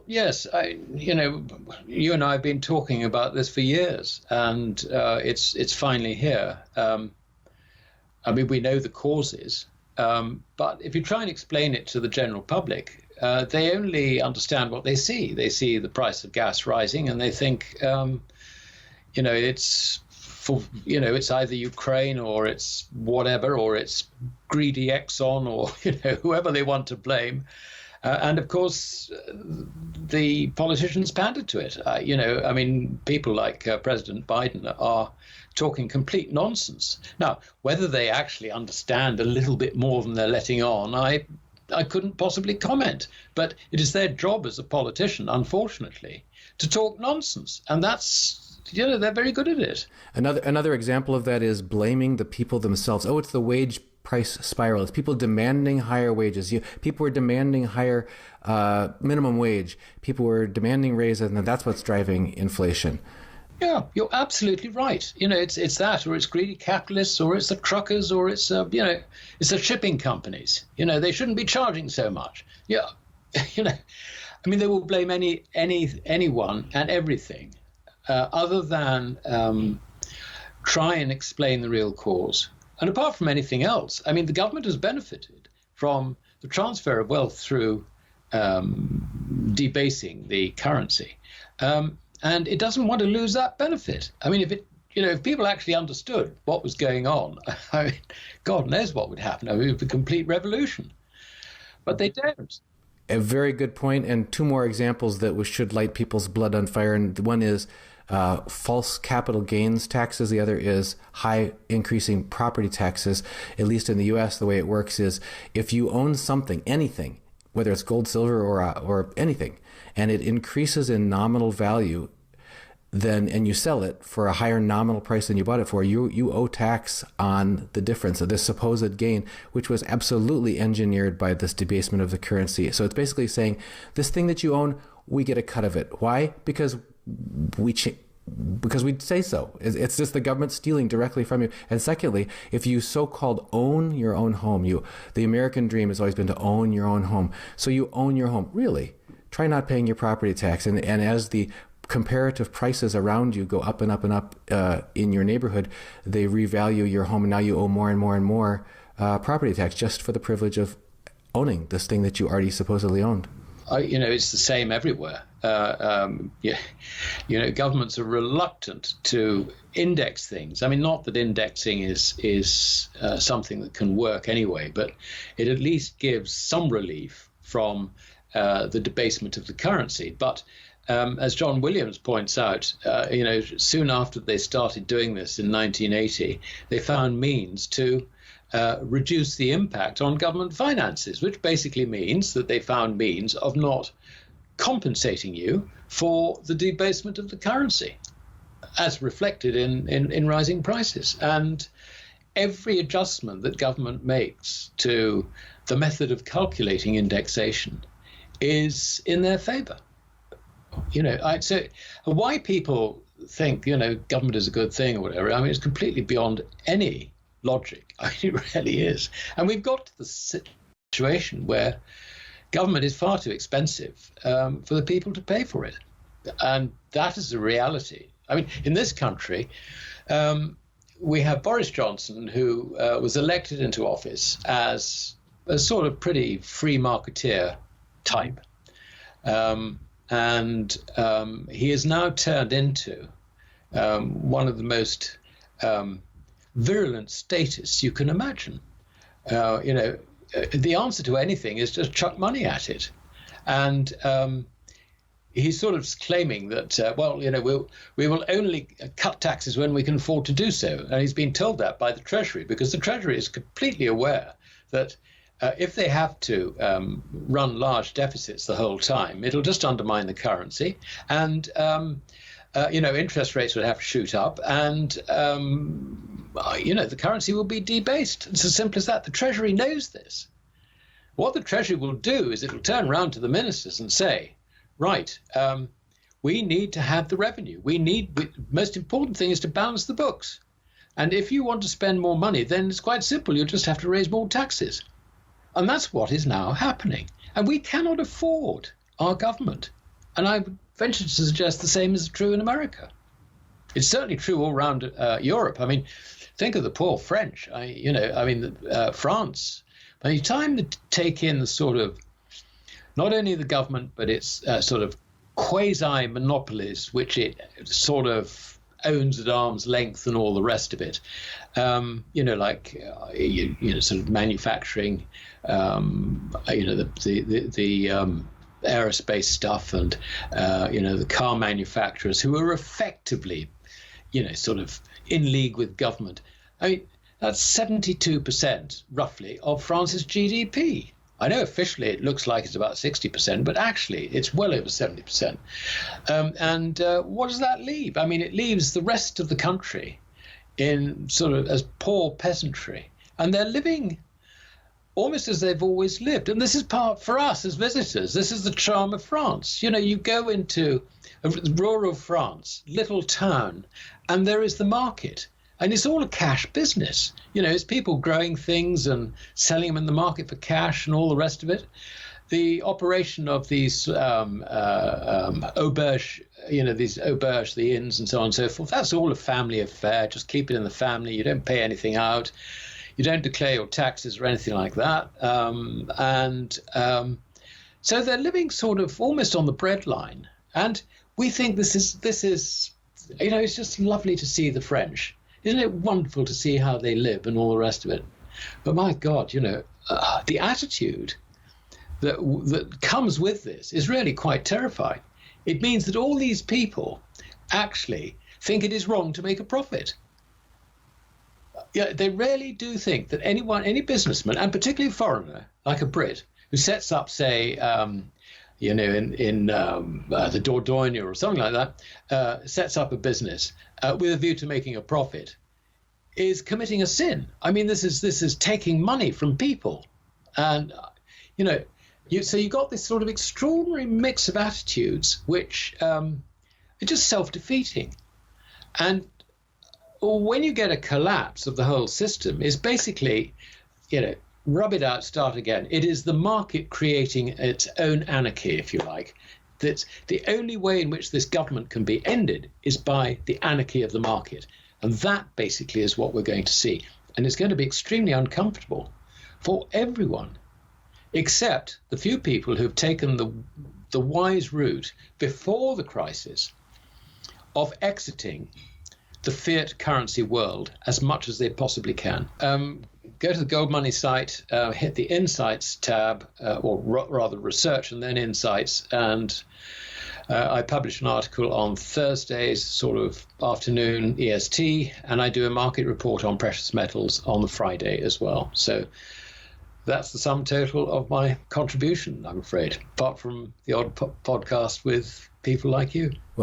Yes, you and I have been talking about this for years, and it's finally here. I mean, we know the causes, but if you try and explain it to the general public, they only understand what they see. They see the price of gas rising, and they think, it's it's either Ukraine or it's whatever, or it's greedy Exxon, or whoever they want to blame. And of course, the politicians pander to it. I mean, people like President Biden are talking complete nonsense. Now, whether they actually understand a little bit more than they're letting on, I couldn't possibly comment. But it is their job as a politician, unfortunately, to talk nonsense. And that's, they're very good at it. Another example of that is blaming the people themselves. Oh, it's the wage price spiral. It's people demanding higher wages. People were demanding higher minimum wage. People were demanding raises, and that's what's driving inflation. Yeah, you're absolutely right. It's that, or it's greedy capitalists, or it's the truckers, or it's it's the shipping companies. They shouldn't be charging so much. Yeah, I mean, they will blame anyone and everything, other than try and explain the real cause. And apart from anything else, I mean, the government has benefited from the transfer of wealth through debasing the currency. And it doesn't want to lose that benefit. I mean, if people actually understood what was going on, I mean, God knows what would happen. I mean, it would be a complete revolution. But they don't. A very good point, and two more examples that should light people's blood on fire. And one is false capital gains taxes. The other is high increasing property taxes. At least in the U.S., the way it works is if you own something, anything, whether it's gold, silver, or anything, and it increases in nominal value, and you sell it for a higher nominal price than you bought it for, you owe tax on the difference of this supposed gain, which was absolutely engineered by this debasement of the currency. So it's basically saying, this thing that you own, we get a cut of it. Why? Because we say so. It's just the government stealing directly from you. And secondly, if you so-called own your own home, the American dream has always been to own your own home. So you own your home. Really, try not paying your property tax. And as the comparative prices around you go up and up and up in your neighborhood, they revalue your home, and now you owe more and more and more property tax just for the privilege of owning this thing that you already supposedly owned. It's the same everywhere. Governments are reluctant to index things. I mean, not that indexing is something that can work anyway, but it at least gives some relief from the debasement of the currency. But as John Williams points out, soon after they started doing this in 1980, they found means to reduce the impact on government finances, which basically means that they found means of not compensating you for the debasement of the currency, as reflected in rising prices. And every adjustment that government makes to the method of calculating indexation is in their favor. So why people think, government is a good thing or whatever, I mean, it's completely beyond any logic. I mean, it really is. And we've got to the situation where government is far too expensive for the people to pay for it. And that is the reality. I mean, in this country, we have Boris Johnson, who was elected into office as a sort of pretty free marketeer type. And he is now turned into one of the most virulent statists you can imagine. The answer to anything is just chuck money at it. And he's sort of claiming that, we will only cut taxes when we can afford to do so. And he's been told that by the Treasury, because the Treasury is completely aware that if they have to run large deficits the whole time, it'll just undermine the currency, and interest rates would have to shoot up, and the currency will be debased. It's as simple as that. The Treasury knows this. What the Treasury will do is it'll turn around to the ministers and say, right, we need to have the revenue. The most important thing is to balance the books. And if you want to spend more money, then it's quite simple. You'll just have to raise more taxes. And that's what is now happening. And we cannot afford our government And I would venture to suggest the same is true in America. It's certainly true all around Europe. I mean, think of the poor French. France. By the time they take in the sort of, not only the government, but its sort of quasi-monopolies, which it sort of owns at arm's length and all the rest of it, sort of manufacturing, the aerospace stuff and, the car manufacturers who are effectively, sort of in league with government. I mean, that's 72% roughly of France's GDP. I know officially it looks like it's about 60%, but actually it's well over 70%. What does that leave? I mean, it leaves the rest of the country in sort of as poor peasantry, and they're living almost as they've always lived. And this is part for us as visitors. This is the charm of France. You go into rural France, little town, and there is the market. And it's all a cash business. It's people growing things and selling them in the market for cash and all the rest of it. The operation of these auberge, the inns and so on and so forth, that's all a family affair. Just keep it in the family. You don't pay anything out. You don't declare your taxes or anything like that. So they're living sort of almost on the breadline. And we think this is, it's just lovely to see the French. Isn't it wonderful to see how they live and all the rest of it? But my God, the attitude that comes with this is really quite terrifying. It means that all these people actually think it is wrong to make a profit. Yeah, they really do think that any businessman, and particularly a foreigner like a Brit, who sets up, say, in the Dordogne or something like that, sets up a business with a view to making a profit, is committing a sin. I mean, this is taking money from people, and so you got this sort of extraordinary mix of attitudes which are just self-defeating, and when you get a collapse of the whole system, is basically, rub it out, start again. It is the market creating its own anarchy, if you like. That's the only way in which this government can be ended is by the anarchy of the market. And that basically is what we're going to see. And it's going to be extremely uncomfortable for everyone, except the few people who've taken the wise route before the crisis of exiting the fiat currency world as much as they possibly can. Go to the Gold Money site, hit the Insights tab, or rather Research and then Insights, and I publish an article on Thursdays, sort of afternoon EST, and I do a market report on precious metals on the Friday as well. So that's the sum total of my contribution, I'm afraid, apart from the odd podcast with people like you.